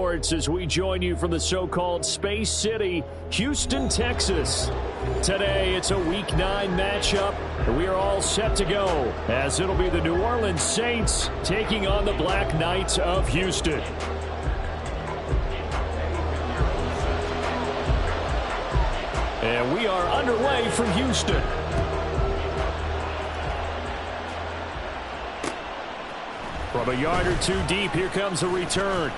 Sports as we join you from the so-called Space City, Houston, Texas. Today, it's a Week 9 matchup, and we are all set to go as it'll be the New Orleans Saints taking on the Black Knights of Houston. And we are underway from Houston. From a yard or two deep, here comes a return.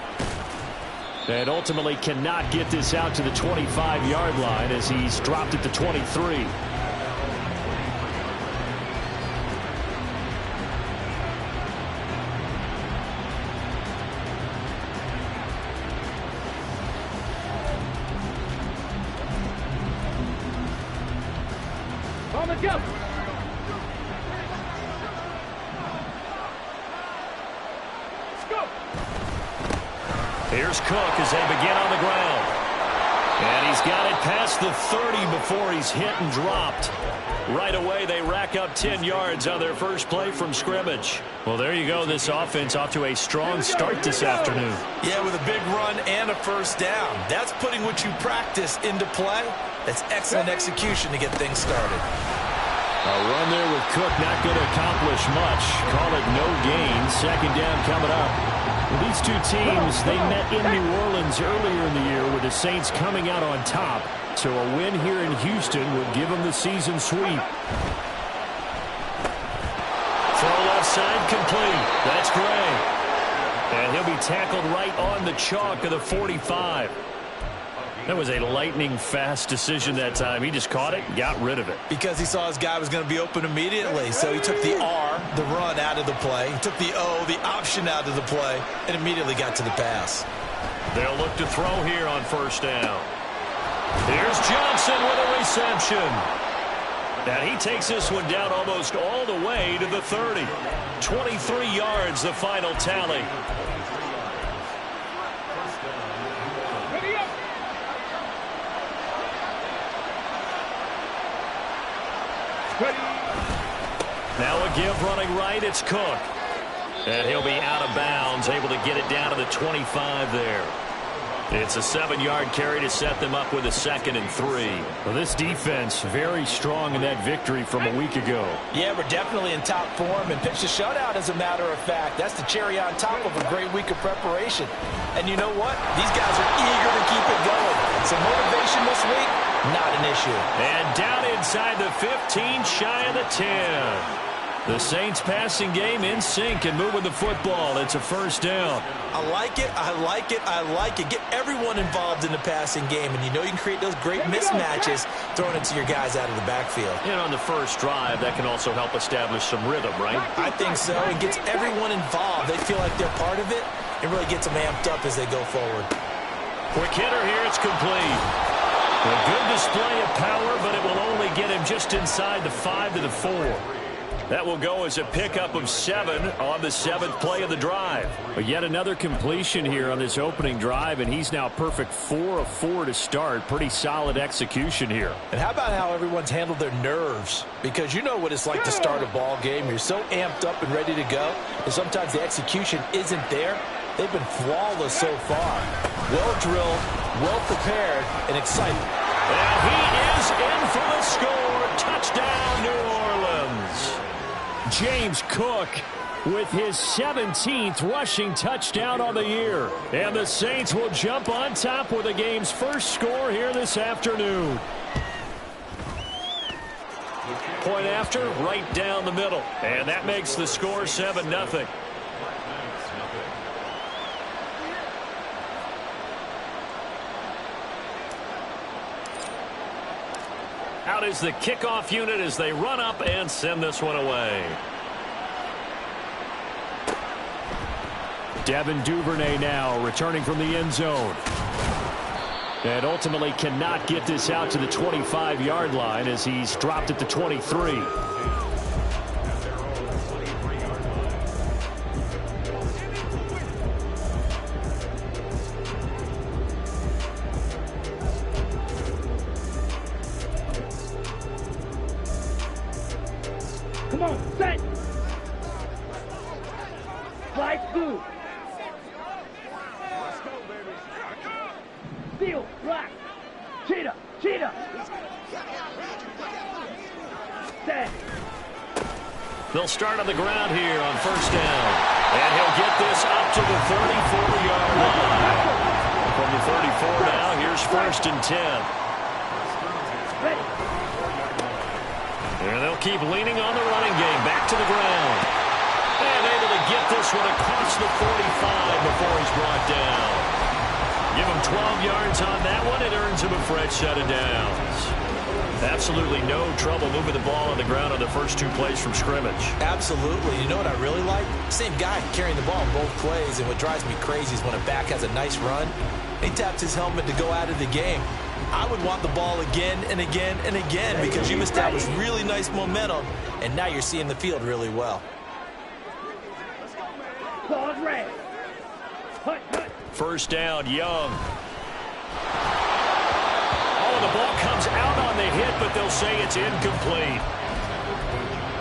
And ultimately cannot get this out to the 25-yard line as he's dropped at the 23. On the jump. Here's Cook as they begin on the ground. And he's got it past the 30 before he's hit and dropped. Right away, they rack up 10 yards on their first play from scrimmage. Well, there you go. This offense off to a strong start this afternoon. Yeah, with a big run and a first down. That's putting what you practice into play. That's excellent execution to get things started. A run there with Cook not going to accomplish much. Call it no gain. Second down coming up. These two teams, they met in New Orleans earlier in the year with the Saints coming out on top. So a win here in Houston would give them the season sweep. Throw left side complete. That's Gray. And he'll be tackled right on the chalk of the 45. That was a lightning-fast decision that time. He just caught it and got rid of it. Because he saw his guy was going to be open immediately. So he took the R, the run, out of the play. He took the O, the option, out of the play, and immediately got to the pass. They'll look to throw here on first down. Here's Johnson with a reception. And he takes this one down almost all the way to the 30. 23 yards, the final tally. Now a give running right, it's Cook. And he'll be out of bounds, able to get it down to the 25 there. It's a 7-yard carry to set them up with a 2nd and 3. Well, this defense very strong in that victory from a week ago. Yeah, we're definitely in top form and pitched a shutout, as a matter of fact. That's the cherry on top of a great week of preparation. And you know what? These guys are eager to keep it going. Some motivation this week, not an issue. And down inside the 15, shy of the 10. The Saints passing game in sync and moving the football. It's a first down. I like it, I like it, I like it. Get everyone involved in the passing game, and you know you can create those great mismatches throwing it to your guys out of the backfield. And on the first drive, that can also help establish some rhythm, right? I think so. It gets everyone involved. They feel like they're part of it. It really gets them amped up as they go forward. Quick hitter here, it's complete. A good display of power, but it will only get him just inside the 5 to the 4. That will go as a pickup of 7 on the 7th play of the drive. But yet another completion here on this opening drive, and he's now perfect 4 of 4 to start. Pretty solid execution here. And how about how everyone's handled their nerves? Because you know what it's like to start a ball game. You're so amped up and ready to go, and sometimes the execution isn't there. They've been flawless so far. Well drilled, well prepared, and excited. And he is in for the score. Touchdown, New Orleans. James Cook with his 17th rushing touchdown on the year. And the Saints will jump on top with the game's first score here this afternoon. Point after, right down the middle. And that makes the score 7-0. Out is the kickoff unit as they run up and send this one away. Devin Duvernay now returning from the end zone. And ultimately cannot get this out to the 25-yard line as he's dropped at the 23. Come on, set. Flag blue. Let's go, baby. Steal, black. Cheetah, cheetah. Stay. They'll start on the ground here on first down. And he'll get this up to the 34-yard line. From the 34 now, here's first and 10. Ready. And they'll keep leaning on the running game. Back to the ground. And able to get this one across the 45 before he's brought down. Give him 12 yards on that one. It earns him a fresh set of downs. Absolutely no trouble moving the ball on the ground on the first two plays from scrimmage. Absolutely. You know what I really like? Same guy carrying the ball in both plays, and what drives me crazy is when a back has a nice run, he taps his helmet to go out of the game. I would want the ball again and again and again because you've established really nice momentum, and now you're seeing the field really well. Claws red. Hut, hut. First down, Young. Oh, the ball comes out on the hit, but they'll say it's incomplete.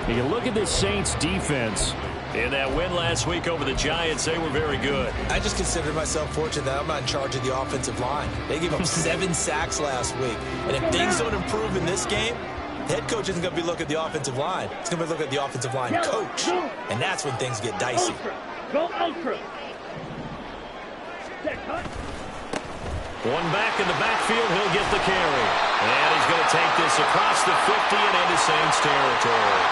You can look at this Saints defense. In that win last week over the Giants, they were very good. I just consider myself fortunate that I'm not in charge of the offensive line. They gave up 7 sacks last week. And if things don't improve in this game, the head coach isn't going to be looking at the offensive line. He's going to be looking at the offensive line coach. And that's when things get dicey. Ultra. Go ultra. Check, hut. One back in the backfield, he'll get the carry. And he's going to take this across the 50 and into Saints territory.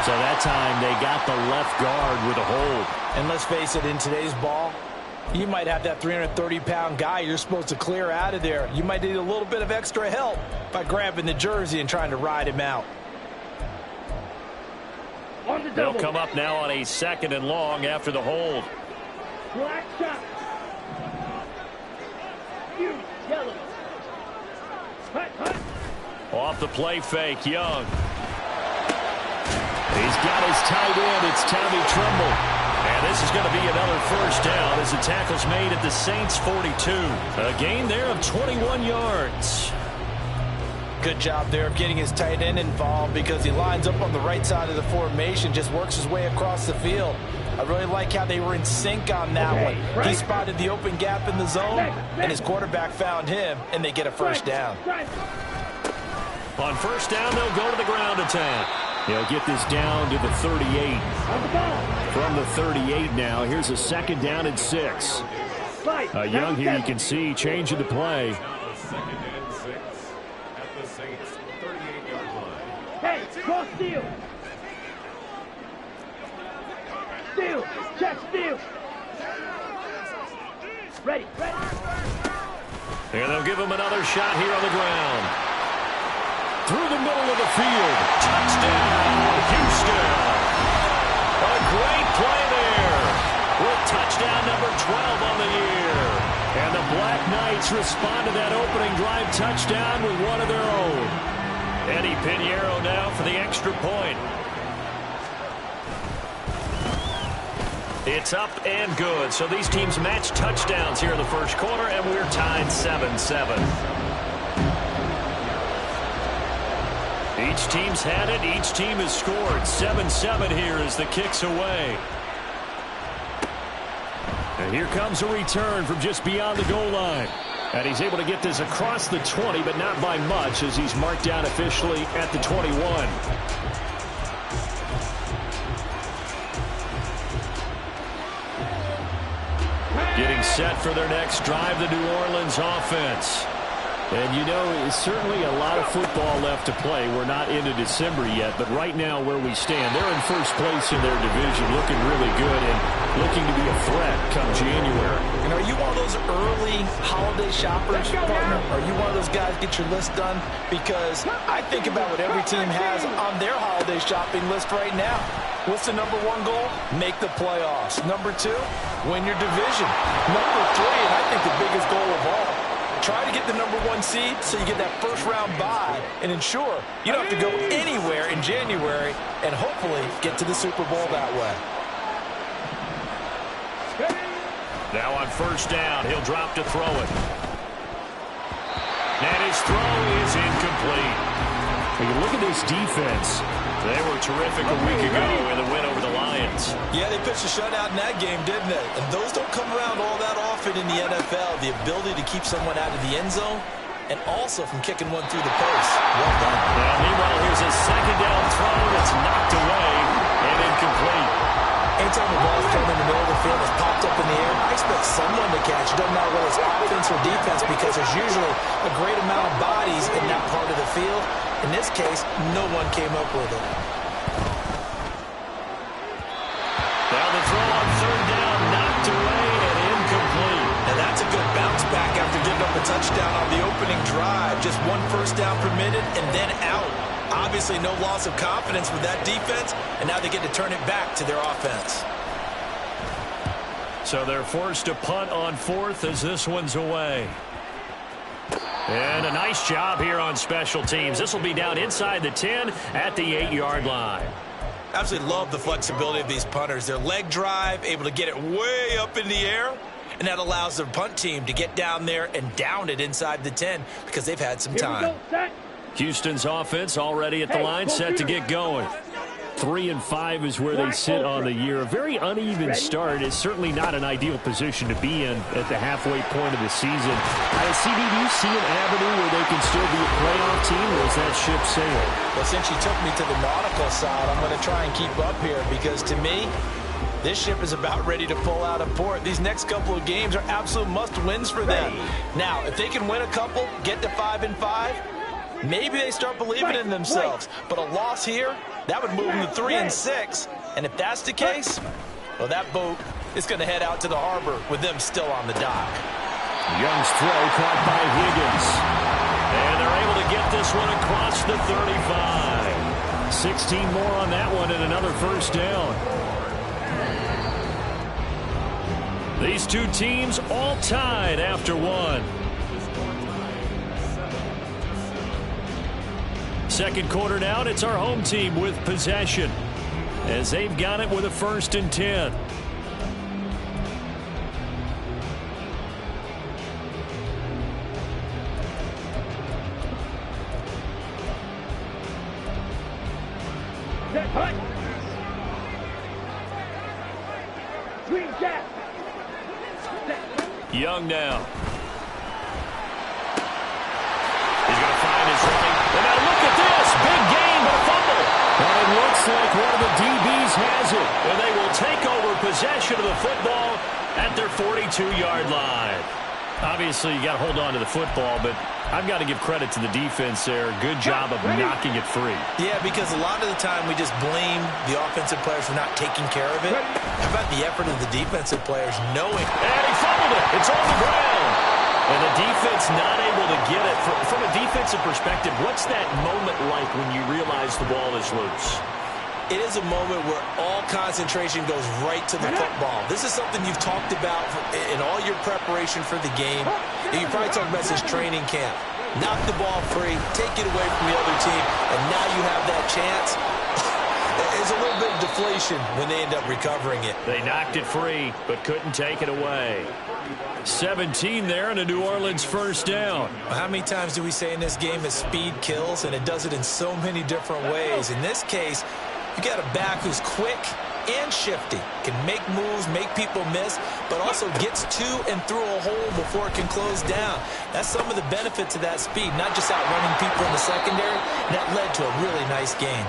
So that time they got the left guard with a hold. And let's face it, in today's ball, you might have that 330-pound guy you're supposed to clear out of there. You might need a little bit of extra help by grabbing the jersey and trying to ride him out. On the They'll double. come up now on a second and long after the hold. Black shot. You, yellow. Hut, hut. Off the play fake, Young. He's got his tight end. It's Tommy Tremble. And this is going to be another first down as the tackle's made at the Saints 42. A gain there of 21 yards. Good job there of getting his tight end involved because he lines up on the right side of the formation, just works his way across the field. I really like how they were in sync on that one. He spotted the open gap in the zone, and his quarterback found him, and they get a first down. On first down, they'll go to the ground attack. They'll get this down to the 38. From the 38 now, here's a second down and 6. Young here, you can see, changing the play. Hey, cross steal. Steal. Check steal. Ready, ready. And they'll give him another shot here on the ground. Through the middle of the field. Touchdown, Houston. A great play there. With touchdown number 12 on the year. And the Black Knights respond to that opening drive touchdown with one of their own. Eddie Pinheiro now for the extra point. It's up and good. So these teams match touchdowns here in the first quarter, and we're tied 7-7. Each team's had it. Each team has scored. 7-7 here as the kick's away. And here comes a return from just beyond the goal line. And he's able to get this across the 20, but not by much as he's marked down officially at the 21. Getting set for their next drive, the New Orleans offense. And, you know, it's certainly a lot of football left to play. We're not into December yet, but right now where we stand, they're in first place in their division, looking really good and looking to be a threat come January. And are you one of those early holiday shoppers, partner? Are you one of those guys get your list done? Because I think about what every team has on their holiday shopping list right now. What's the number 1 goal? Make the playoffs. Number 2, win your division. Number 3, and I think the biggest goal of all, try to get the number 1 seed so you get that first round bye and ensure you don't have to go anywhere in January and hopefully get to the Super Bowl that way. Now on first down, he'll drop to throw it. And his throw is incomplete. When you look at this defense, they were terrific a week ago in the win over the Lions. Giants. Yeah, they pitched a shutout in that game, didn't they? And those don't come around all that often in the NFL. The ability to keep someone out of the end zone and also from kicking one through the post. Well done. Now, meanwhile, here's a second down throw that's knocked away and incomplete. Anytime the ball's thrown in the middle of the field, it's popped up in the air, I expect someone to catch. It doesn't matter whether it's offense or defense because there's usually a great amount of bodies in that part of the field. In this case, no one came up with it. Now the throw on third down, knocked away and incomplete. And that's a good bounce back after giving up a touchdown on the opening drive. Just one first down permitted and then out. Obviously no loss of confidence with that defense, and now they get to turn it back to their offense. So they're forced to punt on fourth as this one's away. And a nice job here on special teams. This will be down inside the 10 at the 8-yard line. Absolutely love the flexibility of these punters. Their leg drive, able to get it way up in the air, and that allows their punt team to get down there and down it inside the 10 because they've had some time. Houston's offense already at the line, set to get going. 3-5 is where they sit on the year. A very uneven start is certainly not an ideal position to be in at the halfway point of the season. CD, do you see an avenue where they can still be a playoff team, or is that ship sailed? Well, since you took me to the nautical side, I'm going to try and keep up here because to me, this ship is about ready to pull out of port. These next couple of games are absolute must-wins for them. Now, if they can win a couple, get to 5-5, maybe they start believing in themselves. But a loss here, that would move them to 3-6. And if that's the case, well, that boat is going to head out to the harbor with them still on the dock. Young's throw caught by Higgins. And they're able to get this one across the 35. 16 more on that one and another first down. These two teams all tied after one. Second quarter down, it's our home team with possession as they've got it with a 1st and 10. Young now. He's going to find his running. And now look at this. Big gain, but a fumble. And it looks like one of the DBs has it. And they will take over possession of the football at their 42-yard line. Obviously, you got to hold on to the football, but I've got to give credit to the defense there. Good job of knocking it free. Yeah, because a lot of the time we just blame the offensive players for not taking care of it. How about the effort of the defensive players knowing? And he fumbled it. It's on the ground. And the defense not able to get it. From a defensive perspective, what's that moment like when you realize the ball is loose? It is a moment where all concentration goes right to the football. This is something you've talked about in all your preparation for the game. You probably talked about this training camp. Knock the ball free, take it away from the other team, and now you have that chance. There's a little bit of deflation when they end up recovering it. They knocked it free, but couldn't take it away. 17 there and a New Orleans first down. How many times do we say in this game that speed kills, and it does it in so many different ways? In this case, you got a back who's quick and shifty, can make moves, make people miss, but also gets to and through a hole before it can close down. That's some of the benefits of that speed, not just outrunning people in the secondary. That led to a really nice game.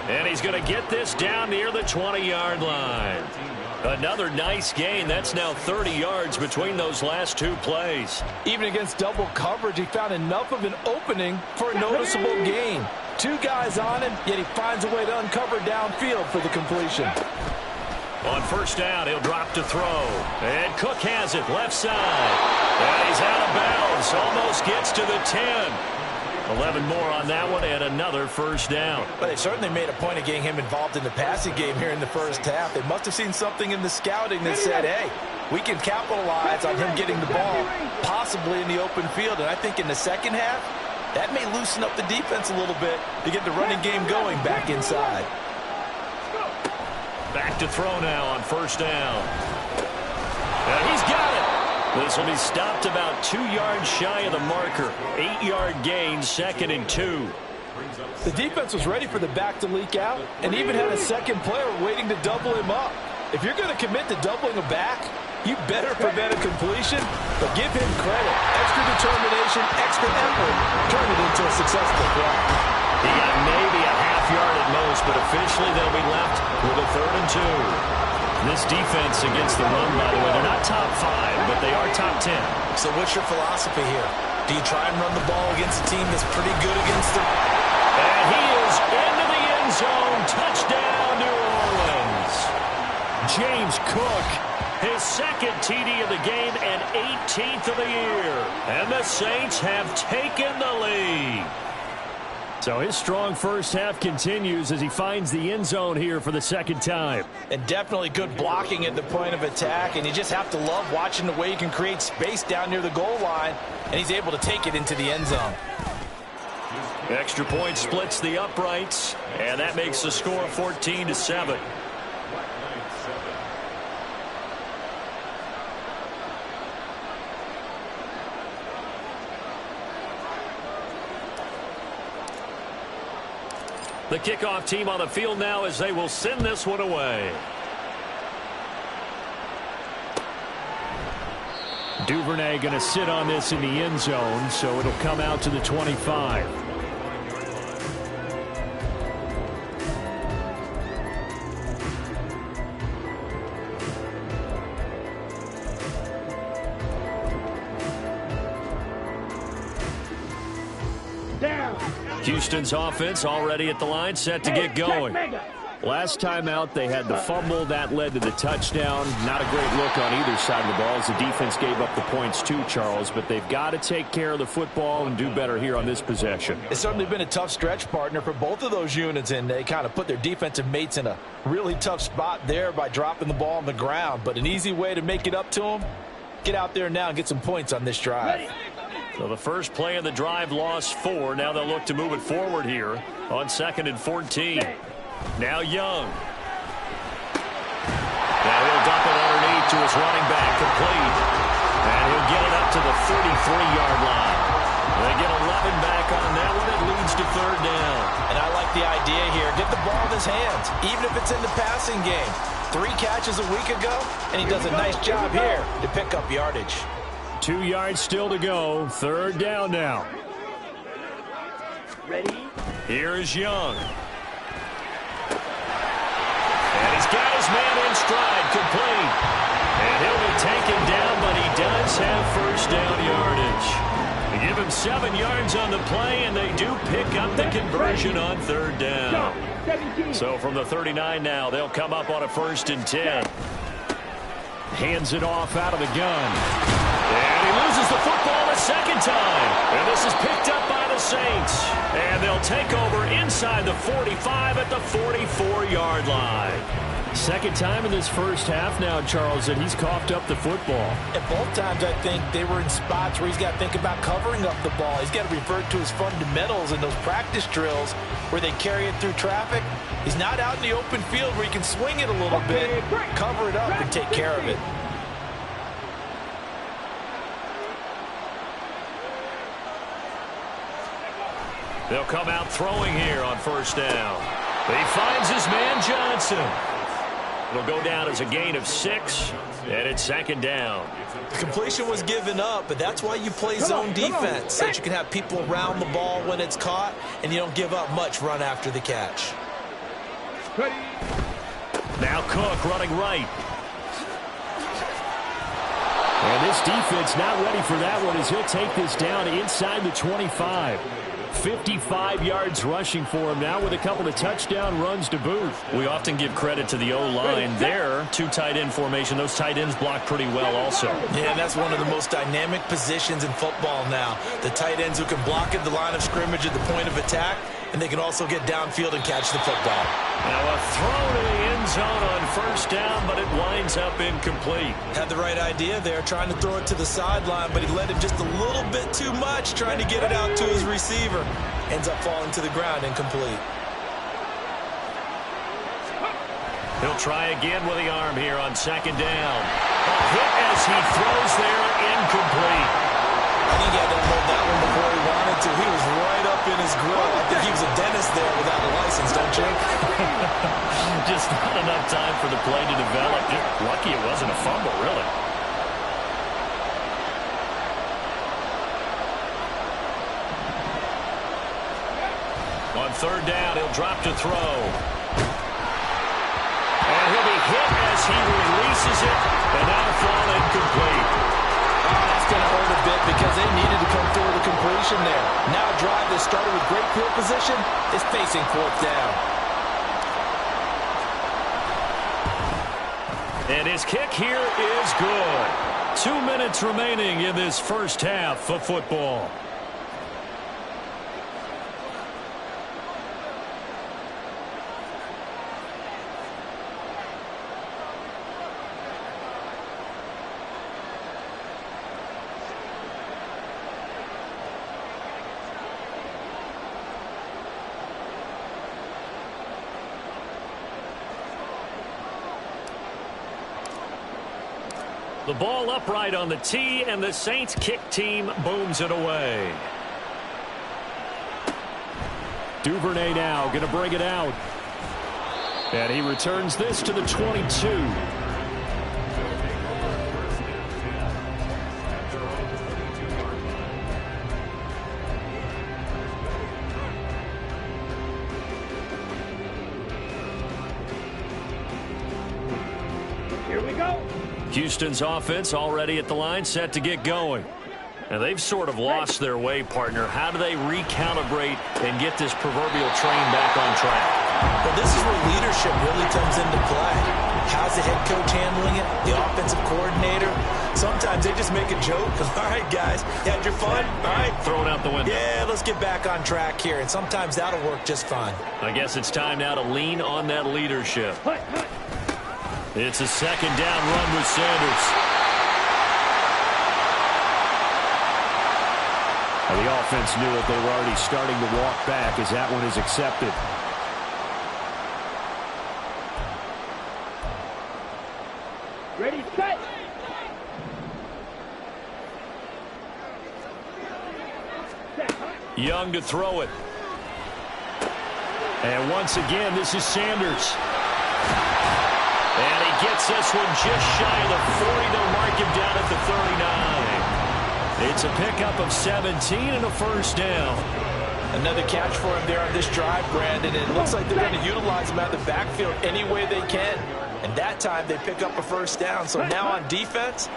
And he's going to get this down near the 20-yard line. Another nice gain. That's now 30 yards between those last two plays. Even against double coverage, he found enough of an opening for a noticeable gain. Two guys on him, yet he finds a way to uncover downfield for the completion. On first down, he'll drop to throw. And Cook has it left side. And he's out of bounds. Almost gets to the 10. 11 more on that one and another first down. But they certainly made a point of getting him involved in the passing game here in the first half. They must have seen something in the scouting that said, hey, we can capitalize on him getting the ball, possibly in the open field. And I think in the second half, that may loosen up the defense a little bit to get the running game going back inside. Back to throw now on first down. And he's got it. This will be stopped about 2 yards shy of the marker. 8-yard gain, 2nd and 2. The defense was ready for the back to leak out and even had a second player waiting to double him up. If you're going to commit to doubling a back, you better prevent a completion, but give him credit. Extra determination, extra effort, turn it into a successful play. He got maybe a half yard at most, but officially they'll be left with a 3rd and 2. This defense against the run, by the way, they're not top 5, but they are top 10. So what's your philosophy here? Do you try and run the ball against a team that's pretty good against them? And he is into the end zone. Touchdown, New Orleans. James Cook, his 2nd TD of the game and 18th of the year. And the Saints have taken the lead. So his strong first half continues as he finds the end zone here for the 2nd time. And definitely good blocking at the point of attack, and you just have to love watching the way he can create space down near the goal line, and he's able to take it into the end zone. Extra point splits the uprights, and that makes the score 14-7. The kickoff team on the field now as they will send this one away. Duvernay going to sit on this in the end zone, so it'll come out to the 25. Houston's offense already at the line, set to get going. Last time out, they had the fumble. That led to the touchdown. Not a great look on either side of the ball as the defense gave up the points too, Charles. But they've got to take care of the football and do better here on this possession. It's certainly been a tough stretch, partner, for both of those units, and they kind of put their defensive mates in a really tough spot there by dropping the ball on the ground. But an easy way to make it up to them, get out there now and get some points on this drive. So the first play of the drive lost 4. Now they'll look to move it forward here on 2nd and 14. Now Young. Now he'll dump it underneath to his running back, complete. And he'll get it up to the 33-yard line. They get 11 back on that one. It leads to 3rd down. And I like the idea here. Get the ball in his hands, even if it's in the passing game. 3 catches a week ago, and he does a nice job here to pick up yardage. 2 yards still to go. 3rd down now. Ready? Here is Young. And he's got his man in stride, complete. And he'll be taken down, but he does have first down yardage. They give him 7 yards on the play, and they do pick up the conversion on 3rd down. So from the 39 now, they'll come up on a 1st and 10. Hands it off out of the gun. And he loses the football a 2nd time. And this is picked up by the Saints. And they'll take over inside the 45 at the 44-yard line. 2nd time in this first half now, Charles, that he's coughed up the football. And both times, I think, they were in spots where he's got to think about covering up the ball. He's got to revert to his fundamentals in those practice drills where they carry it through traffic. He's not out in the open field where he can swing it a little bit, cover it up, and take care of it. They'll come out throwing here on 1st down. He finds his man Johnson. It'll go down as a gain of 6, and it's 2nd down. The completion was given up, but that's why you play zone defense, so that you can have people around the ball when it's caught, and you don't give up much run after the catch. Now Cook running right. And this defense not ready for that one as he'll take this down inside the 25. 55 yards rushing for him now with a couple of touchdown runs to boot. We often give credit to the O-line there. 2 tight end formation. Those tight ends block pretty well also. Yeah, that's one of the most dynamic positions in football now. The tight ends who can block at the line of scrimmage at the point of attack, and they can also get downfield and catch the football. Now a throw to the end zone on 1st down, but it winds up incomplete. Had the right idea there, trying to throw it to the sideline, but he led him just a little bit too much, trying to get it out to his receiver. Ends up falling to the ground, incomplete. He'll try again with the arm here on 2nd down. A hit as he throws there, incomplete. I think he had to hold that one before he wanted to. He was right up in his grill. I think he was a there without a license, don't you? Just not enough time for the play to develop. Just lucky it wasn't a fumble, really. On third down, he'll drop to throw. And he'll be hit as he releases it. And that'll fall incomplete. Oh, that's going to hurt a bit because they needed to come through with a completion there. Now a drive that started with great field position is facing fourth down. And his kick here is good. 2 minutes remaining in this first half of football. The ball upright on the tee, and the Saints kick team booms it away. Duvernay now going to bring it out. And he returns this to the 22. Here we go. Houston's offense already at the line, set to get going. And they've sort of lost their way, partner. How do they recalibrate and get this proverbial train back on track? Well, this is where leadership really comes into play. How's the head coach handling it? The offensive coordinator? Sometimes they just make a joke. All right, guys, you had your fun? All right. Throw it out the window. Yeah, let's get back on track here. And sometimes that'll work just fine. I guess it's time now to lean on that leadership. Hut, hut. It's a second down run with Sanders. And the offense knew it. They were already starting to walk back as that one is accepted. Ready, set. Set, hut. Young to throw it. And once again, this is Sanders. And he gets this one just shy of the 40. They'll mark him down at the 39. It's a pickup of 17 and a first down. Another catch for him there on this drive, Brandon. And it looks like they're going to utilize him out of the backfield any way they can. And that time they pick up a first down. So now on defense,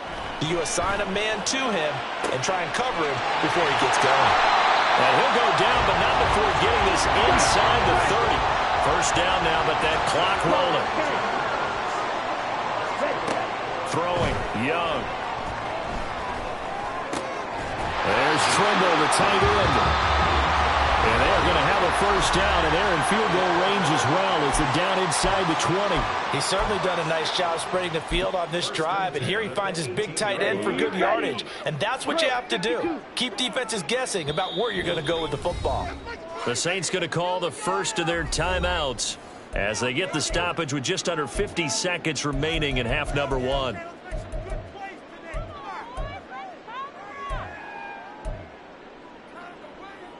you assign a man to him and try and cover him before he gets going. And he'll go down, but not before getting this inside the 30. First down now, but that clock rolling. Throwing, Young. There's Trimble, the tight end. And they're going to have a first down, and they're in field goal range as well. It's a down inside the 20. He's certainly done a nice job spreading the field on this drive, and here he finds his big tight end for good yardage. And that's what you have to do. Keep defenses guessing about where you're going to go with the football. The Saints going to call the first of their timeouts as they get the stoppage with just under 50 seconds remaining in half number one.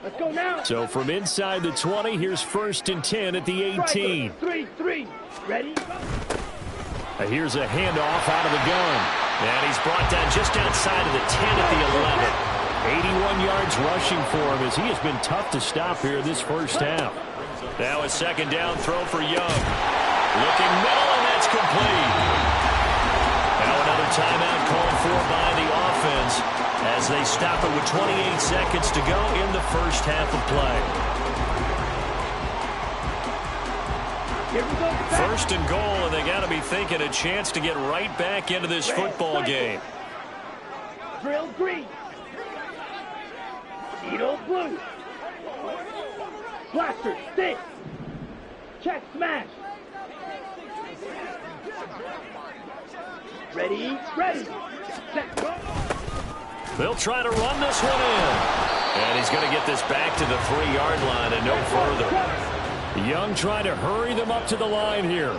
Let's go now. So from inside the 20, here's first and 10 at the 18. 3-3. Ready? Here's a handoff out of the gun. And he's brought down just outside of the 10 at the 11. 81 yards rushing for him as he has been tough to stop here this first half. Now a second down throw for Young. Looking middle, and that's complete. Now another timeout called for by the offense as they stop it with 28 seconds to go in the first half of play. Here we go. First and goal, and they got to be thinking a chance to get right back into this football game. Drill green. Needle blue. Blaster stick. Check smash. Ready, ready. Set, go. They'll try to run this one in. And he's going to get this back to the 3-yard line and no further. Young trying to hurry them up to the line here.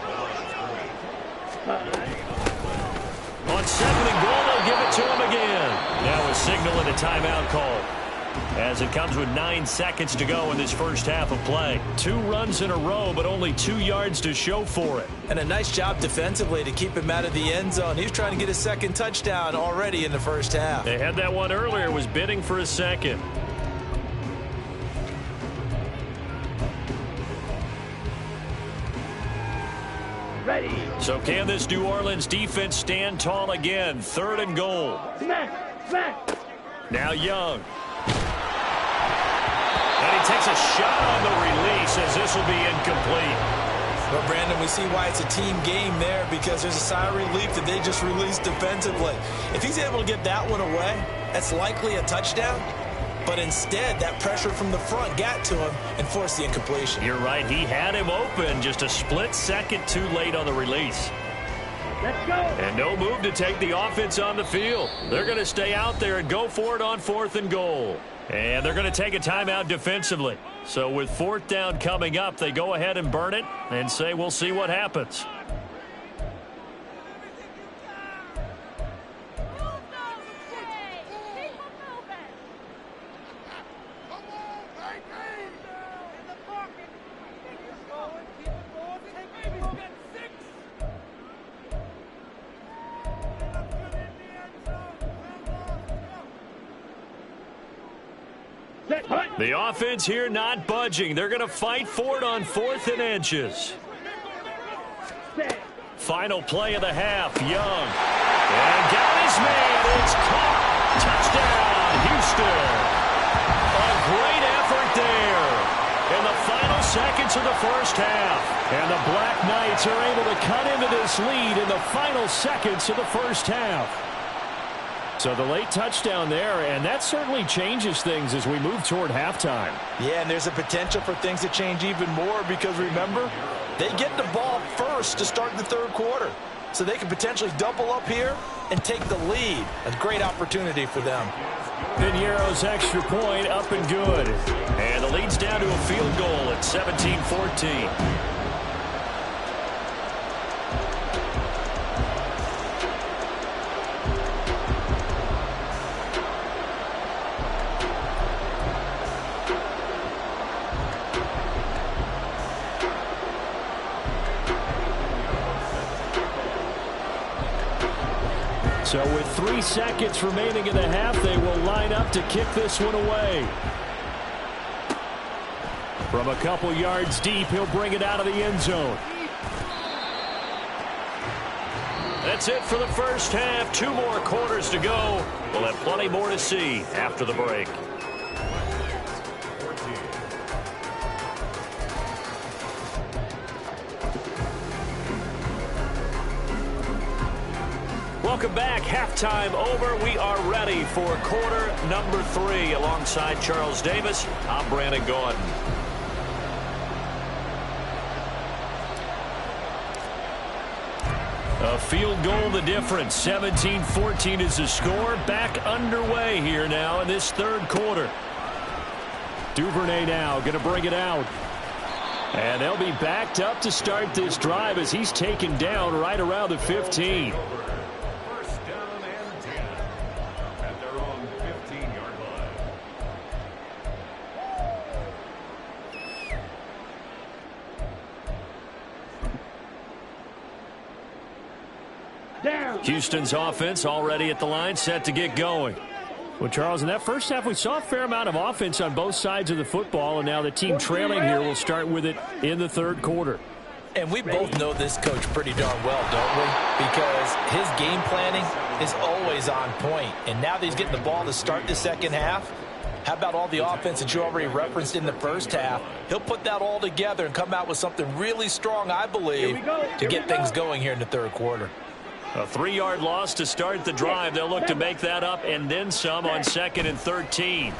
On second and goal, they'll give it to him again. Now a signal and a timeout call. as it comes with 9 seconds to go in this first half of play. 2 runs in a row, but only 2 yards to show for it. And a nice job defensively to keep him out of the end zone. He's trying to get his second touchdown already in the first half. They had that one earlier, was bidding for a second. Ready. So can this New Orleans defense stand tall again? 3rd and goal. Smash. Smash. Now Young. And he takes a shot on the release as this will be incomplete. Well, Brandon, we see why it's a team game there, because there's a sigh of relief that they just released defensively. If he's able to get that one away, that's likely a touchdown. But instead, that pressure from the front got to him and forced the incompletion. You're right. He had him open, just a split second too late on the release. Let's go. And no move to take the offense on the field. They're going to stay out there and go for it on 4th and goal. And they're going to take a timeout defensively. So with 4th down coming up, they go ahead and burn it and say we'll see what happens. The offense here not budging. They're going to fight for it on 4th and inches. Final play of the half. Young. And got his man. It's caught. Touchdown, Houston. A great effort there in the final seconds of the first half. And the Black Knights are able to cut into this lead in the final seconds of the first half. So the late touchdown there, and that certainly changes things as we move toward halftime. Yeah, and there's a potential for things to change even more because, remember, they get the ball first to start the 3rd quarter. So they can potentially double up here and take the lead. A great opportunity for them. Piñeiro's extra point up and good. And the lead's down to a field goal at 17-14. So with 3 seconds remaining in the half, they will line up to kick this one away. From a couple yards deep, he'll bring it out of the end zone. That's it for the first half. 2 more quarters to go. We'll have plenty more to see after the break. Welcome back. Halftime over. We are ready for quarter number 3. Alongside Charles Davis, I'm Brandon Gaudin. A field goal the difference. 17-14 is the score. Back underway here now in this 3rd quarter. Duvernay now going to bring it out. And they'll be backed up to start this drive as he's taken down right around the 15. Houston's offense already at the line, set to get going. Well, Charles, in that first half, we saw a fair amount of offense on both sides of the football, and now the team trailing here will start with it in the 3rd quarter. And we both know this coach pretty darn well, don't we? Because his game planning is always on point. And now that he's getting the ball to start the second half, how about all the offense that you already referenced in the first half? He'll put that all together and come out with something really strong, I believe, to get things going here in the 3rd quarter. A 3-yard loss to start the drive. They'll look to make that up and then some on 2nd and 13.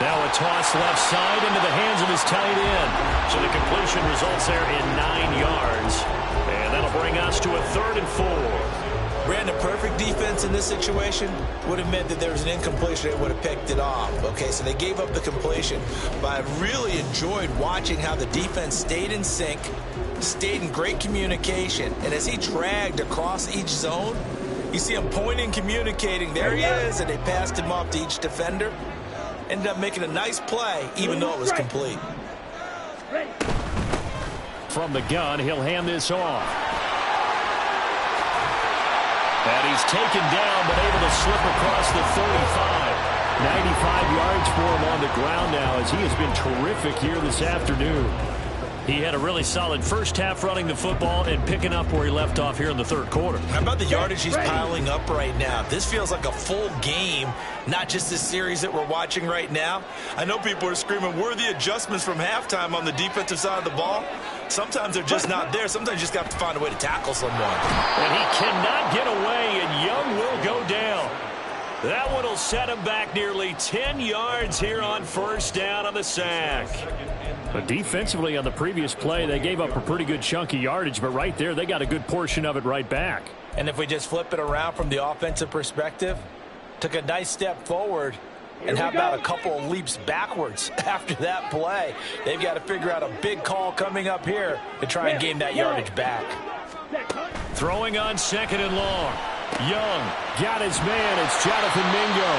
Now a toss left side into the hands of his tight end. So the completion results there in 9 yards. And that'll bring us to a 3rd and 4. Brandon, perfect defense in this situation would have meant that there was an incompletion. They would have picked it off. Okay, so they gave up the completion. But I really enjoyed watching how the defense stayed in sync, stayed in great communication. And as he dragged across each zone, You see him pointing, communicating. There he is, and they passed him off to each defender. Ended up making a nice play, even though it was complete. From the gun, he'll hand this off. And he's taken down, but able to slip across the 35. 95 yards for him on the ground now, as he has been terrific here this afternoon. He had a really solid first half running the football and picking up where he left off here in the third quarter. How about the yardage he's piling up right now? This feels like a full game, not just this series that we're watching right now. I know people are screaming, where are the adjustments from halftime on the defensive side of the ball? Sometimes they're just not there. Sometimes you just have to find a way to tackle someone. And he cannot get away, and Young will go down. That one will set him back nearly 10 yards here on first down on the sack. But defensively on the previous play, they gave up a pretty good chunk of yardage, but right there they got a good portion of it right back. And if we just flip it around from the offensive perspective, took a nice step forward, and how about a couple of leaps backwards after that play? They've got to figure out a big call coming up here to try and gain that yardage back. Throwing on second and long. Young got his man. It's Jonathan Mingo.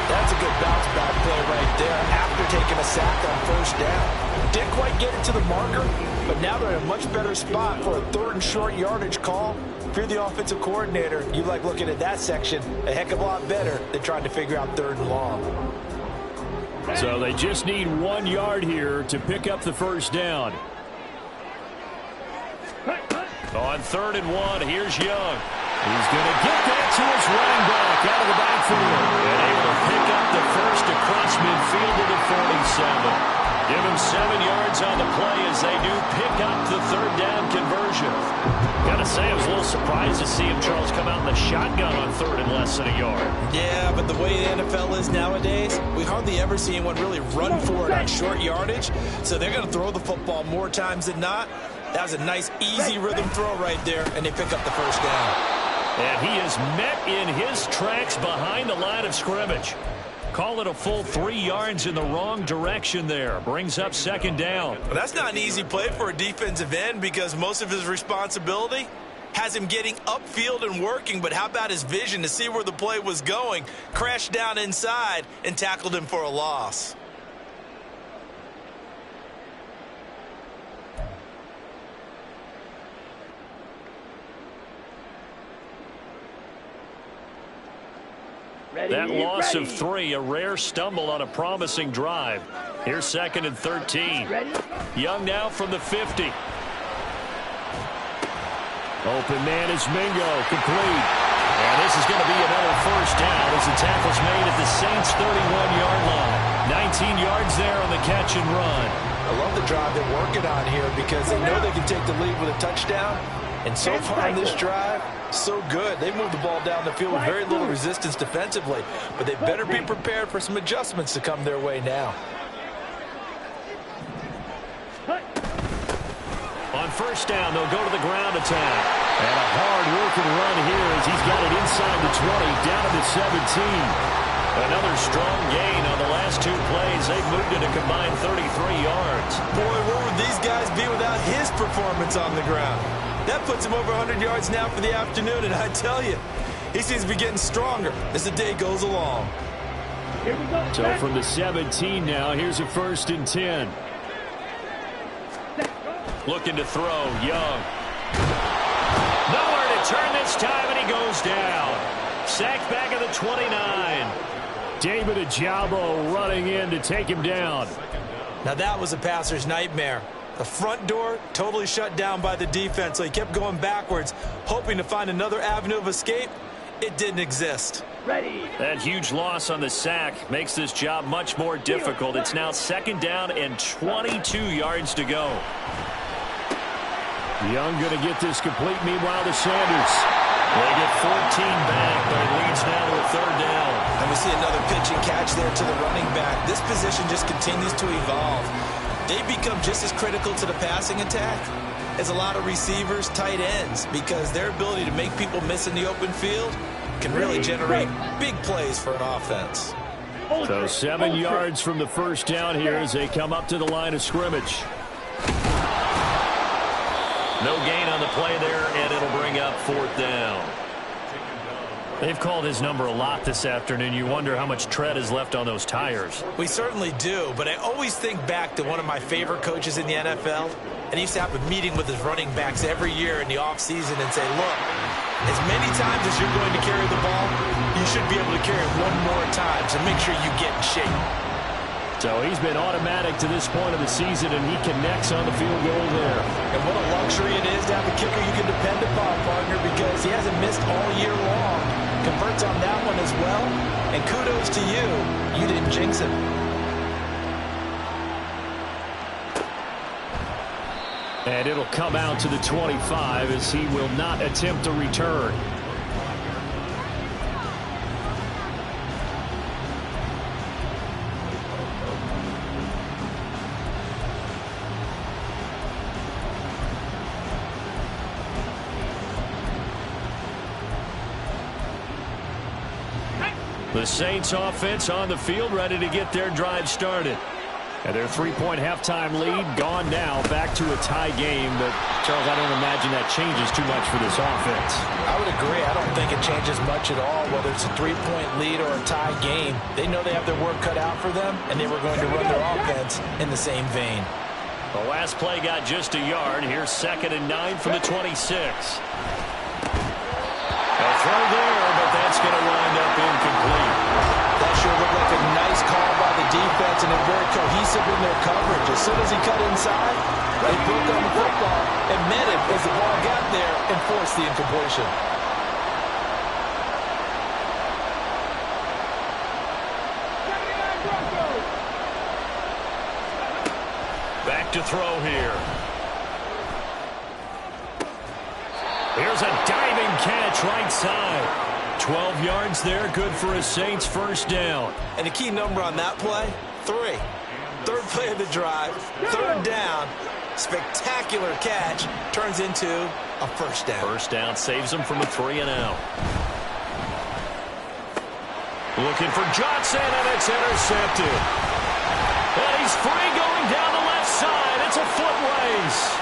That's a good bounce back play right there after taking a sack on first down. Didn't quite get it to the marker, but now they're in a much better spot for a third and short yardage call. If you're the offensive coordinator, you like looking at that section a heck of a lot better than trying to figure out third and long. So they just need 1 yard here to pick up the first down. On third and 1, here's Young. He's going to get that to his running back out of the backfield. And able to pick up the first across midfield to the 47. Give him 7 yards on the play as they do pick up the third down conversion. Got to say, I was a little surprised to see him, Charles, come out in the shotgun on third and less than a yard. Yeah, but the way the NFL is nowadays, we hardly ever see anyone really run for it on short yardage. So they're going to throw the football more times than not. That was a nice, easy rhythm throw right there, and they pick up the first down. And he is met in his tracks behind the line of scrimmage. Call it a full 3 yards in the wrong direction there. Brings up second down. Well, that's not an easy play for a defensive end because most of his responsibility has him getting upfield and working, but how about his vision to see where the play was going, crashed down inside, and tackled him for a loss. That loss of 3, a rare stumble on a promising drive. Here's second and 13. Young now from the 50. Open man is Mingo, complete. And this is going to be another first down as the tackle's made at the Saints' 31-yard line. 19 yards there on the catch and run. I love the drive they're working on here because they know they can take the lead with a touchdown. And so far in this drive, so good. They moved the ball down the field with very little resistance defensively. But they better be prepared for some adjustments to come their way now. On first down, they'll go to the ground attack. And a hard-working run here as he's got it inside the 20, down to the 17. Another strong gain on the last 2 plays. They've moved it a combined 33 yards. Boy, where would these guys be without his performance on the ground? That puts him over 100 yards now for the afternoon, and I tell you, he seems to be getting stronger as the day goes along. Here we go. So from the 17 now, here's a first and 10. Looking to throw, Young. Nowhere to turn this time, and he goes down. Sacked back at the 29. David Ojabo running in to take him down. Now that was a passer's nightmare. The front door totally shut down by the defense, so he kept going backwards, hoping to find another avenue of escape. It didn't exist. Ready. That huge loss on the sack makes this job much more difficult. It's now second down and 22 yards to go. Young going to get this complete. Meanwhile, the Sanders. They get 14 back, but it leads now to a third down. And we see another pitch and catch there to the running back. This position just continues to evolve. They become just as critical to the passing attack as a lot of receivers, tight ends, because their ability to make people miss in the open field can really generate big plays for an offense. So 7 yards from the first down here as they come up to the line of scrimmage. No gain on the play there, and it'll bring up fourth down. They've called his number a lot this afternoon. You wonder how much tread is left on those tires. We certainly do, but I always think back to one of my favorite coaches in the NFL, and he used to have a meeting with his running backs every year in the offseason and say, look, as many times as you're going to carry the ball, you should be able to carry it one more time, so make sure you get in shape. So he's been automatic to this point of the season, and he connects on the field goal there. And what a luxury it is to have a kicker you can depend upon, partner, because he hasn't missed all year long. Converts on that one as well, and kudos to you. You didn't jinx him. And it'll come out to the 25 as he will not attempt a return. The Saints offense on the field, ready to get their drive started. And their three-point halftime lead gone now, back to a tie game. But, Charles, I don't imagine that changes too much for this offense. I would agree. I don't think it changes much at all, whether it's a three-point lead or a tie game. They know they have their work cut out for them, and they were going to run their offense in the same vein. The last play got just a yard. Here's 2nd and 9 from the 26. A throw there, but that's going to wind up incomplete. That sure looked like a nice call by the defense, and they're very cohesive in their coverage. As soon as he cut inside, they broke on the football and met him as the ball got there and forced the incompletion. Back to throw here. Here's a diving catch right side. 12 yards there, good for a Saints first down. And the key number on that play, 3. Third play of the drive, 3rd down, spectacular catch, turns into a first down. First down saves him from a 3-and-out. Looking for Johnson, and it's intercepted. And he's free going down the left side. It's a foot race.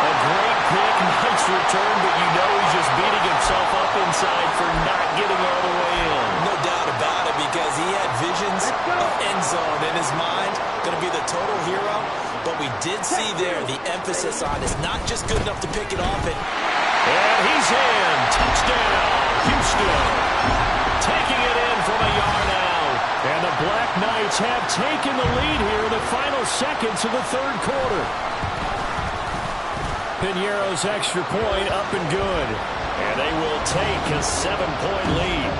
A great pick, nice return, but you know he's just beating himself up inside for not getting all the way in. No doubt about it, because he had visions of end zone in his mind, going to be the total hero. But we did see there the emphasis on is not just good enough to pick it off. And he's in. Touchdown, Houston. Taking it in from a yard out. And the Black Knights have taken the lead here in the final seconds of the third quarter. Piñeiro's extra point up and good. And they will take a 7-point lead.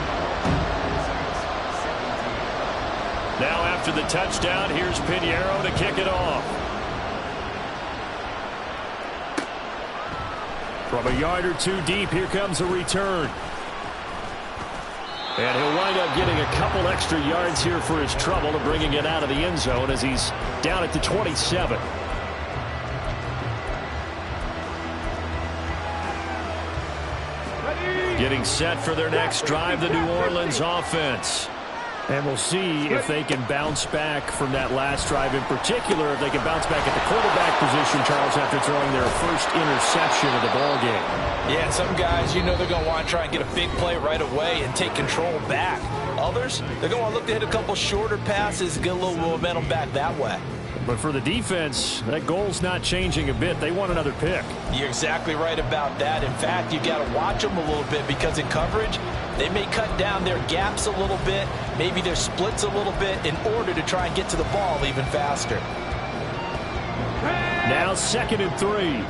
Now after the touchdown, here's Piñeiro to kick it off. From a yard or two deep, here comes a return. And he'll wind up getting a couple extra yards here for his trouble and bringing it out of the end zone as he's down at the 27. Getting set for their next drive, the New Orleans offense. And we'll see if they can bounce back from that last drive. In particular, if they can bounce back at the quarterback position, Charles, after throwing their first interception of the ball game. Yeah, some guys, you know they're going to want to try and get a big play right away and take control back. Others, they're going to want to look to hit a couple shorter passes, get a little momentum back that way. But for the defense, that goal's not changing a bit. They want another pick. You're exactly right about that. In fact, you've got to watch them a little bit because in coverage, they may cut down their gaps a little bit, maybe their splits a little bit in order to try and get to the ball even faster. Now 2nd and 3.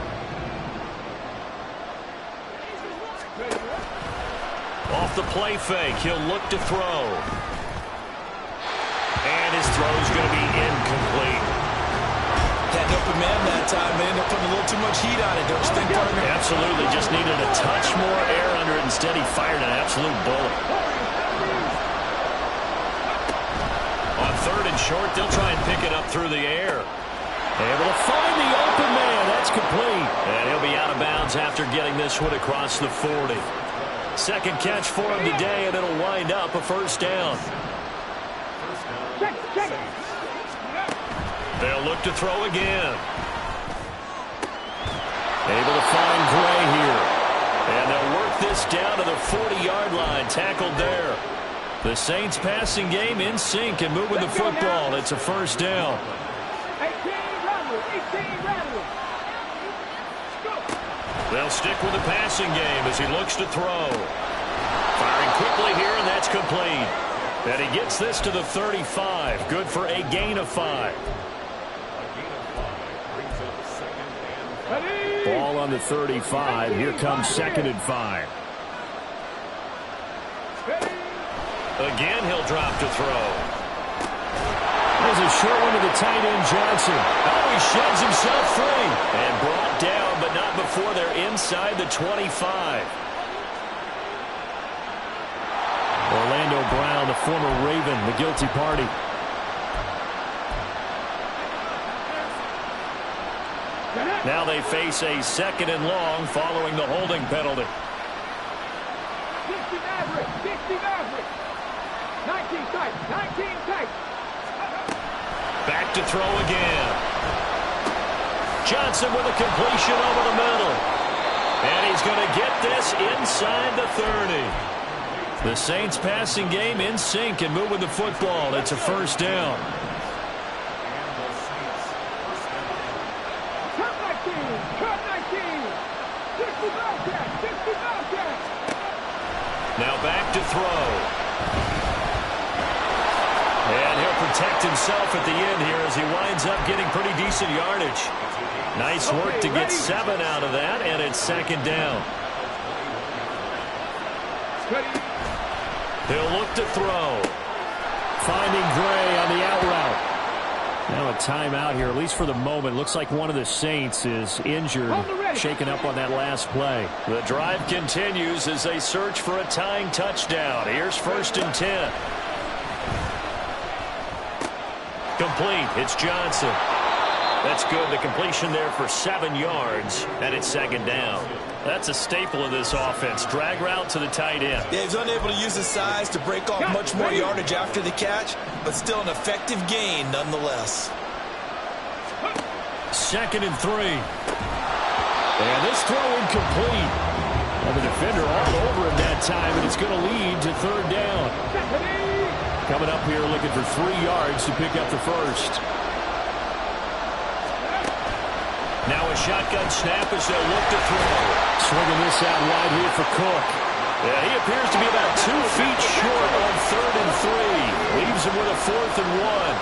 Off the play fake, he'll look to throw. And his throw's going to be incomplete. Had an open man that time. They ended up putting a little too much heat on it, don't you think, partner? Absolutely. Just needed a touch more air under it. Instead, he fired an absolute bullet. On 3rd and short, they'll try and pick it up through the air. Able to find the open man. That's complete. And he'll be out of bounds after getting this one across the 40. Second catch for him today, and it'll wind up a first down. They'll look to throw again. Able to find Gray here. And they'll this down to the 40-yard line. Tackled there. The Saints passing game in sync and moving the football. It's a first down. 18 Rattler. They'll stick with the passing game as he looks to throw. Firing quickly here, and that's complete. And he gets this to the 35. Good for a gain of 5. Ball on the 35. Here comes 2nd and 5. Again, he'll drop to throw. There's a short one to the tight end, Johnson. Oh, he sheds himself free. And brought down, but not before they're inside the 25. Orlando Brown, the former Raven, the guilty party. Now they face a 2nd and long following the holding penalty. 60 Maverick. 19 tight. Back to throw again. Johnson with a completion over the middle. And he's going to get this inside the 30. The Saints passing game in sync and moving the football. It's a first down. Now back to throw. And he'll protect himself at the end here as he winds up getting pretty decent yardage. Nice work to get 7 out of that, and it's 2nd down. He'll look to throw. Finding Gray on the out route. Now a timeout here, at least for the moment. Looks like one of the Saints is injured, shaken up on that last play. The drive continues as they search for a tying touchdown. Here's 1st and 10. Complete. It's Johnson. That's good. The completion there for 7 yards, and it's 2nd down. That's a staple of this offense. Drag route to the tight end. Yeah, he's unable to use his size to break off much more yardage after the catch, but still an effective gain nonetheless. 2nd and 3. And this throw incomplete. And the defender all over him that time, and it's going to lead to 3rd down. Coming up here looking for 3 yards to pick up the first. Now a shotgun snap as they'll look to throw. Swinging this out wide here for Cook. Yeah, he appears to be about 2 feet short on 3rd and 3. Leaves him with a 4th and 1.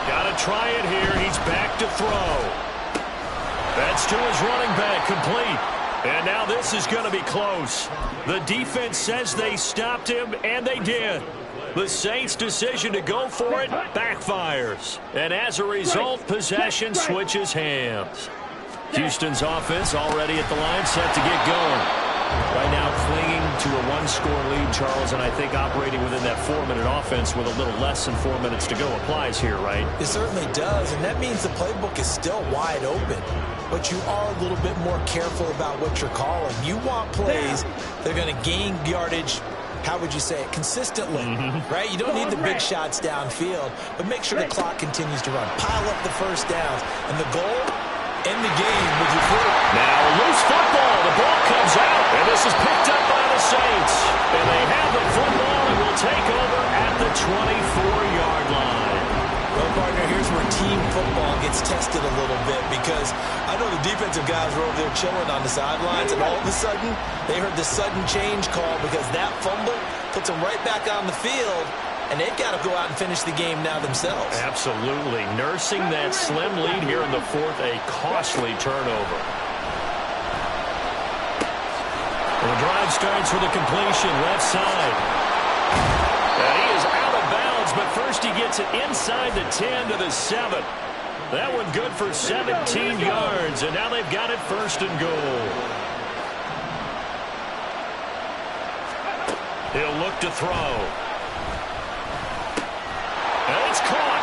Gotta try it here. He's back to throw. That's to his running back, complete. And now this is going to be close. The defense says they stopped him, and they did. The Saints' decision to go for it backfires. And as a result, possession switches hands. Houston's offense already at the line, set to get going. Right now clinging to a 1-score lead, Charles, and I think operating within that 4-minute offense with a little less than 4 minutes to go applies here, right? It certainly does, and that means the playbook is still wide open. But you are a little bit more careful about what you're calling. You want plays that are going to gain yardage, how would you say it, consistently, right? You don't need the big shots downfield, but make sure the clock continues to run. Pile up the first downs, and the goal, end the game with your foot. Now loose football. The ball comes out, and this is picked up by the Saints. And they have the football and will take over at the 24-yard line. Well, partner, here's where team football gets tested a little bit because I know the defensive guys were over there chilling on the sidelines, and all of a sudden, they heard the sudden change call because that fumble puts them right back on the field, and they've got to go out and finish the game now themselves. Absolutely. Nursing that slim lead here in the 4th, a costly turnover. Well, the drive starts with a completion left side. And he is out of bounds, but first he gets it inside the 10 to the 7. That one good for 17 yards, and now they've got it 1st and goal. He'll look to throw. And it's caught.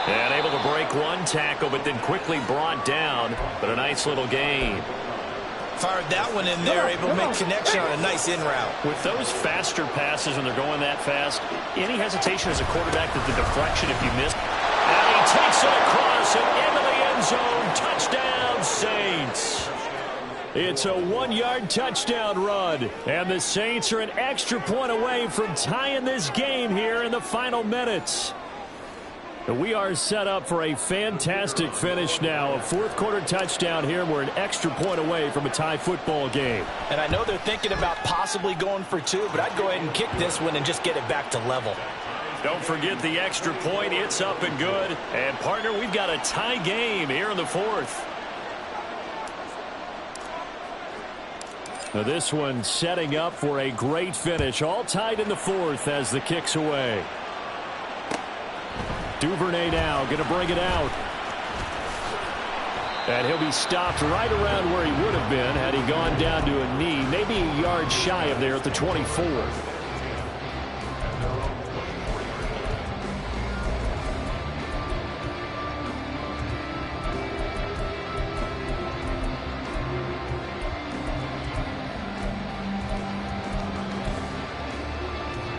And able to break one tackle, but then quickly brought down. But a nice little gain. Fired that one in there, able to make connection on a nice in route. With those faster passes when they're going that fast, any hesitation as a quarterback that the deflection if you miss. And he takes it across It's a 1-yard touchdown run. And the Saints are an extra point away from tying this game here in the final minutes. We are set up for a fantastic finish now. A fourth-quarter touchdown here. We're an extra point away from a tie football game. And I know they're thinking about possibly going for 2, but I'd go ahead and kick this one and just get it back to level. Don't forget the extra point. It's up and good. And, partner, we've got a tie game here in the fourth. Now this one setting up for a great finish. All tied in the fourth as the kick's away. Duvernay now going to bring it out. And he'll be stopped right around where he would have been had he gone down to a knee. Maybe a yard shy of there at the 24.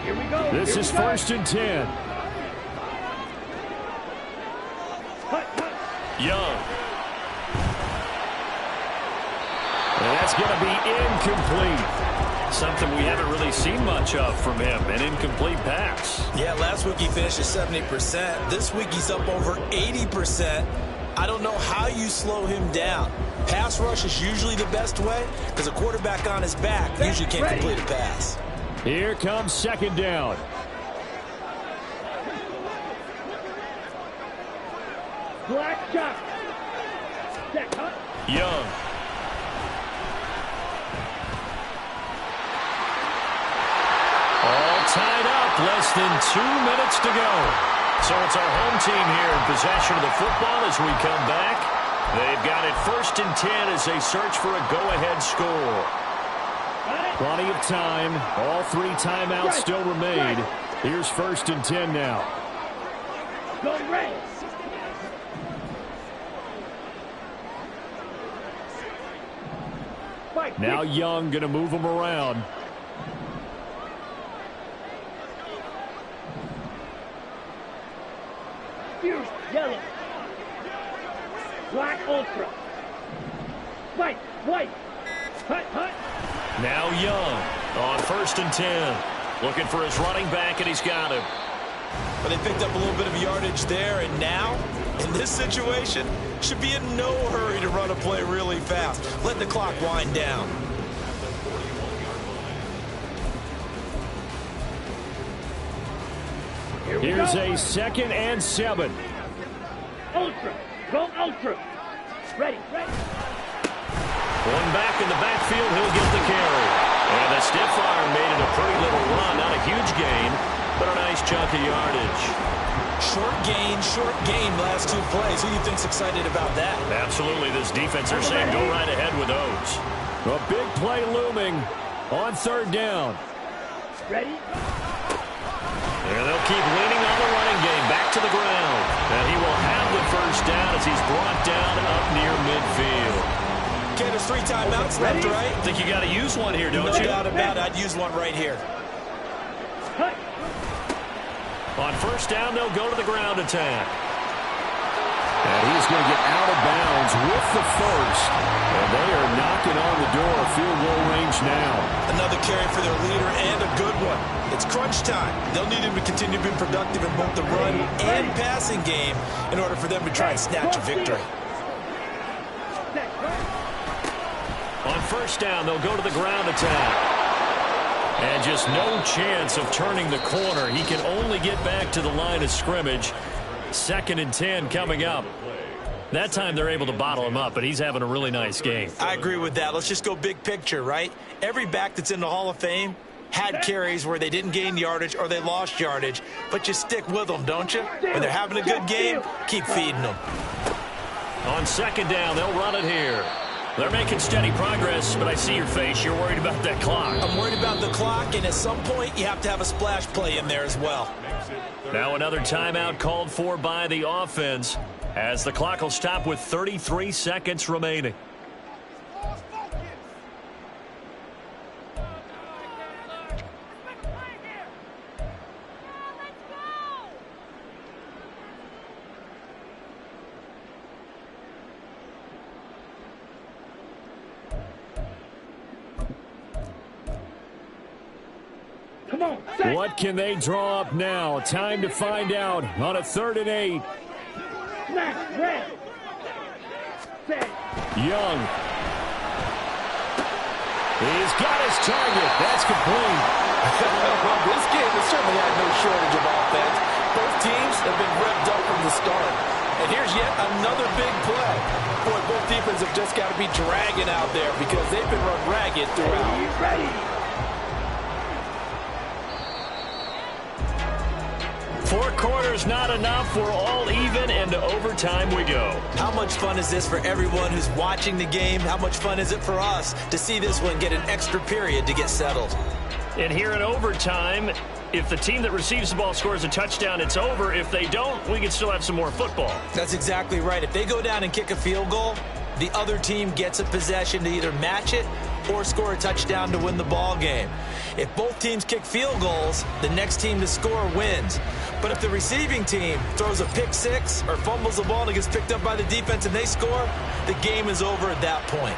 Here we go. This is 1st and 10. Young. And that's going to be incomplete. Something we haven't really seen much of from him, an incomplete pass. Yeah, last week he finished at 70%. This week he's up over 80%. I don't know how you slow him down. Pass rush is usually the best way because a quarterback on his back usually can't complete a pass. Here comes 2nd down. Black shot. Set, huh? Young. All tied up. Less than 2 minutes to go. So it's our home team here in possession of the football as we come back. They've got it 1st and 10 as they search for a go-ahead score. Plenty of time. All 3 timeouts still remain. Here's 1st and 10 now. Go red. Now Young going to move him around. Fuse, yellow. Black ultra. White, white. Hut, hut. Now Young on 1st and 10. Looking for his running back, and he's got him. But they picked up a little bit of yardage there, and now, in this situation, should be in no hurry to run a play really fast. Let the clock wind down. Here's a 2nd and 7. Ultra. Go ultra. Ready, ready. One back in the backfield, he'll get the carry. And the stiff arm made it a pretty little run. Not a huge gain, but a nice chunk of yardage. Short gain last 2 plays. Who do you think's excited about that? Absolutely. This defense, they're saying go right ahead with those. A big play looming on 3rd down. Ready? And they'll keep leaning on the running game back to the ground. And he will have the 1st down as he's brought down up near midfield. Okay, there's 3 timeouts left, right? I think you got to use one here, don't you? No doubt about it. I'd use one right here. Cut. On 1st down, they'll go to the ground attack. And he's going to get out of bounds with the 1st. And they are knocking on the door of field goal range now. Another carry for their leader and a good one. It's crunch time. They'll need him to continue to be productive in both the run and passing game in order for them to try and snatch a victory. On 1st down, they'll go to the ground attack. And just no chance of turning the corner. He can only get back to the line of scrimmage. 2nd and 10 coming up. That time they're able to bottle him up, but he's having a really nice game. I agree with that. Let's just go big picture, right? Every back that's in the Hall of Fame had carries where they didn't gain yardage or they lost yardage, but you stick with them, don't you? When they're having a good game, keep feeding them. On 2nd down, they'll run it here. They're making steady progress, but I see your face. You're worried about that clock. I'm worried about the clock, and at some point, you have to have a splash play in there as well. Now another timeout called for by the offense as the clock will stop with 33 seconds remaining. Come on. Set. What can they draw up now? Time to find out on a 3rd and 8. Smash. Red. Set. Young. He's got his target. That's complete. Well, this game has certainly had no shortage of offense. Both teams have been revved up from the start. And here's yet another big play. Boy, both defenses have just got to be dragging out there because they've been run ragged throughout. Ready. Four quarters not enough. We're all even, and to overtime we go. How much fun is this for everyone who's watching the game? How much fun is it for us to see this one get an extra period to get settled? And here in overtime, if the team that receives the ball scores a touchdown, it's over. If they don't, we can still have some more football. That's exactly right. If they go down and kick a field goal, the other team gets a possession to either match it or score a touchdown to win the ball game. If both teams kick field goals, the next team to score wins. But if the receiving team throws a pick six or fumbles the ball and it gets picked up by the defense and they score, the game is over at that point.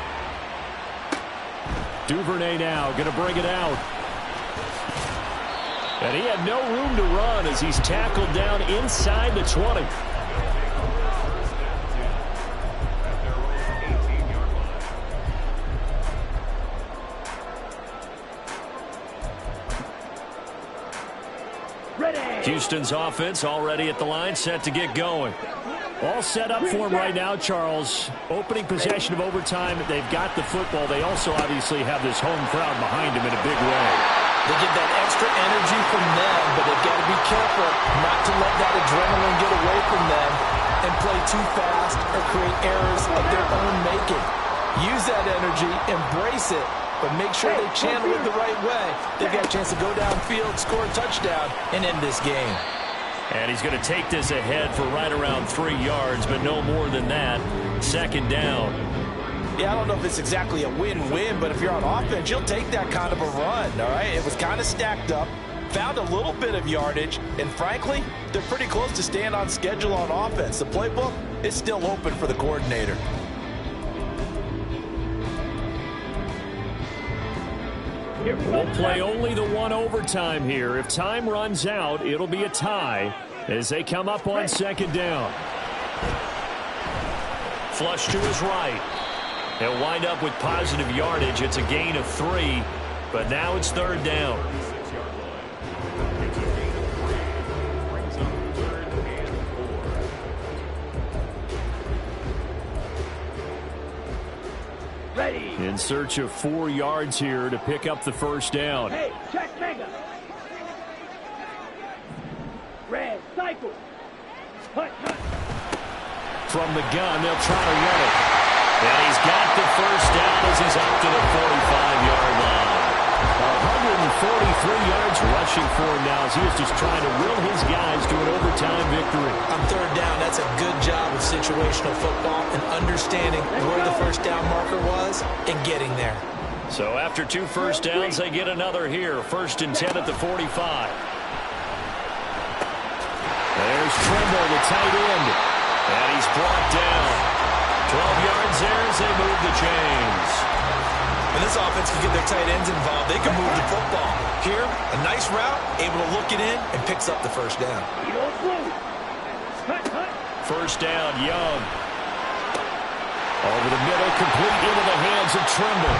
Duvernay now going to bring it out. And he had no room to run as he's tackled down inside the 20. Houston's offense already at the line, set to get going. All set up for him right now, Charles. Opening possession of overtime. They've got the football. They also obviously have this home crowd behind them in a big way. They get that extra energy from them, but they've got to be careful not to let that adrenaline get away from them and play too fast or create errors of their own making. Use that energy, embrace it, but make sure they channel it the right way. They've got a chance to go downfield, score a touchdown, and end this game. And he's going to take this ahead for right around 3 yards, but no more than that. 2nd down. Yeah, I don't know if it's exactly a win-win, but if you're on offense, you'll take that kind of a run, all right? It was kind of stacked up, found a little bit of yardage, and frankly, they're pretty close to staying on schedule on offense. The playbook is still open for the coordinator. We'll play only the one overtime here. If time runs out, it'll be a tie as they come up on 2nd down. Flush to his right. He'll wind up with positive yardage. It's a gain of 3, but now it's 3rd down. Ready. In search of 4 yards here to pick up the 1st down. Hey, check mega. Red, cycle. Hut. From the gun, they'll try to run it. And he's got the 1st down as he's up to the 45-yard line. 143 yards rushing for him now as he is just trying to will his guys to an overtime victory. On 3rd down, that's a good job of situational football and understanding where the 1st down marker was and getting there. So after 2 first downs, they get another here. 1st and 10 at the 45. There's Trimble, the tight end. And he's brought down. 12 yards there as they move the chains. And this offense can get their tight ends involved. They can move the football. Here, a nice route, able to look it in, and picks up the 1st down. Hut. 1st down, Young. Over the middle, complete into the hands of Trimble.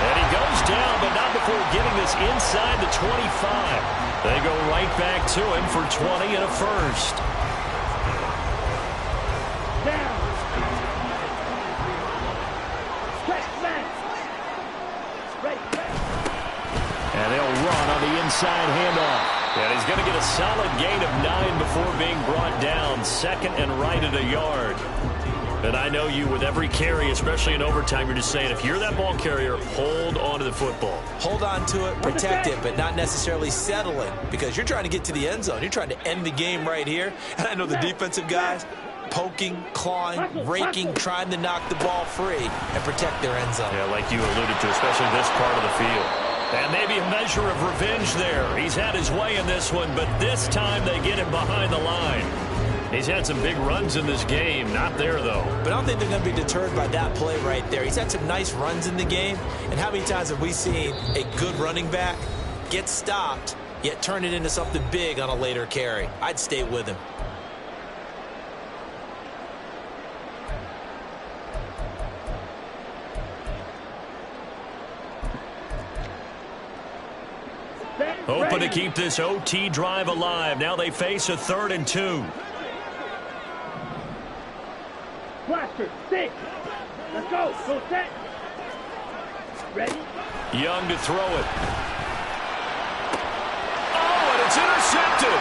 And he goes down, but not before getting this inside the 25. They go right back to him for 20 and a 1st. Down. Check man. Ready. And they'll run on the inside handoff. And he's going to get a solid gain of 9 before being brought down. 2nd and right at a yard. And I know you, with every carry, especially in overtime, you're just saying, if you're that ball carrier, hold on to the football. Hold on to it, protect it, but not necessarily settle it, because you're trying to get to the end zone. You're trying to end the game right here. And I know the defensive guys poking, clawing, raking, trying to knock the ball free and protect their end zone. Yeah, like you alluded to, especially this part of the field. And maybe a measure of revenge there. He's had his way in this one, but this time they get him behind the line. He's had some big runs in this game. Not there, though. But I don't think they're going to be deterred by that play right there. He's had some nice runs in the game. And how many times have we seen a good running back get stopped, yet turn it into something big on a later carry. I'd stay with him. Hoping to keep this OT drive alive. Now they face a 3rd and 2. Blaster, 6. Let's go. Go set. Ready? Young to throw it. Oh, and it's intercepted.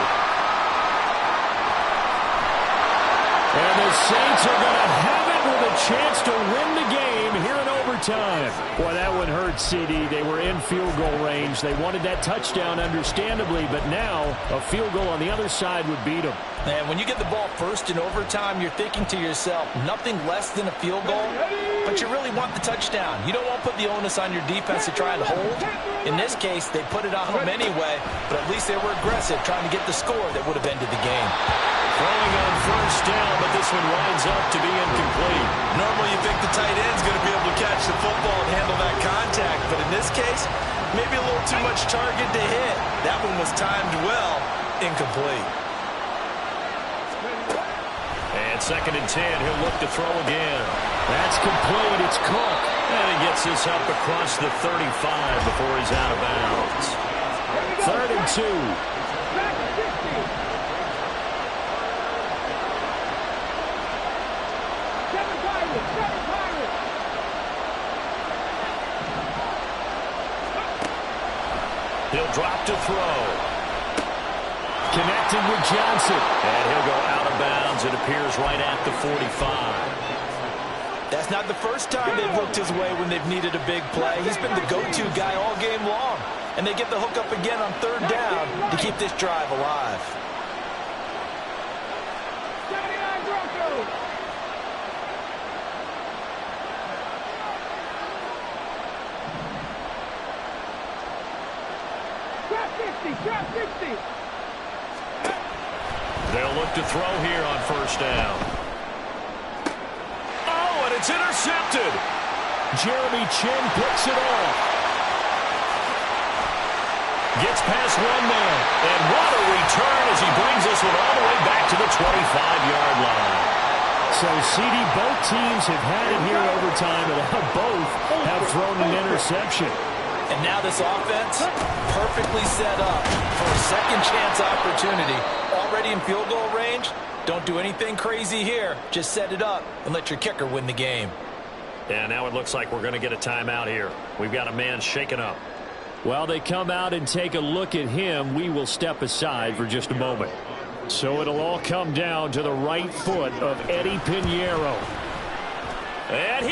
And the Saints are going to have it with a chance to win the game here in overtime. Boy, that one hurt, CD. They were in field goal range. They wanted that touchdown, understandably, but now a field goal on the other side would beat them. And when you get the ball first in overtime, you're thinking to yourself, nothing less than a field goal, but you really want the touchdown. You don't want to put the onus on your defense to try and hold. In this case, they put it on them anyway, but at least they were aggressive, trying to get the score that would have ended the game. Throwing on 1st down, but this one winds up to be incomplete. Normally you think the tight end's going to be able to catch the football and handle that contact, but in this case, maybe a little too much target to hit. That one was timed well, incomplete. And 2nd and 10, he'll look to throw again. That's complete. It's Cook. And he gets this up across the 35 before he's out of bounds. 3rd and 2. He'll drop to throw. Connected with Johnson. And he'll go out of bounds. It appears right at the 45. That's not the first time they've looked his way when they've needed a big play. He's been the go-to guy all game long. And they get the hook up again on 3rd down to keep this drive alive. They'll look to throw here on 1st down. Oh, and it's intercepted. Jeremy Chin picks it off. Gets past one man. And what a return as he brings this one all the way back to the 25-yard line. So, CD, both teams have had it here in overtime, and both have thrown an interception. And now this offense, perfectly set up for a second chance opportunity. Already in field goal range, don't do anything crazy here. Just set it up and let your kicker win the game. And now it looks like we're going to get a timeout here. We've got a man shaken up. While they come out and take a look at him, we will step aside for just a moment. So it'll all come down to the right foot of Eddie Piñeiro. And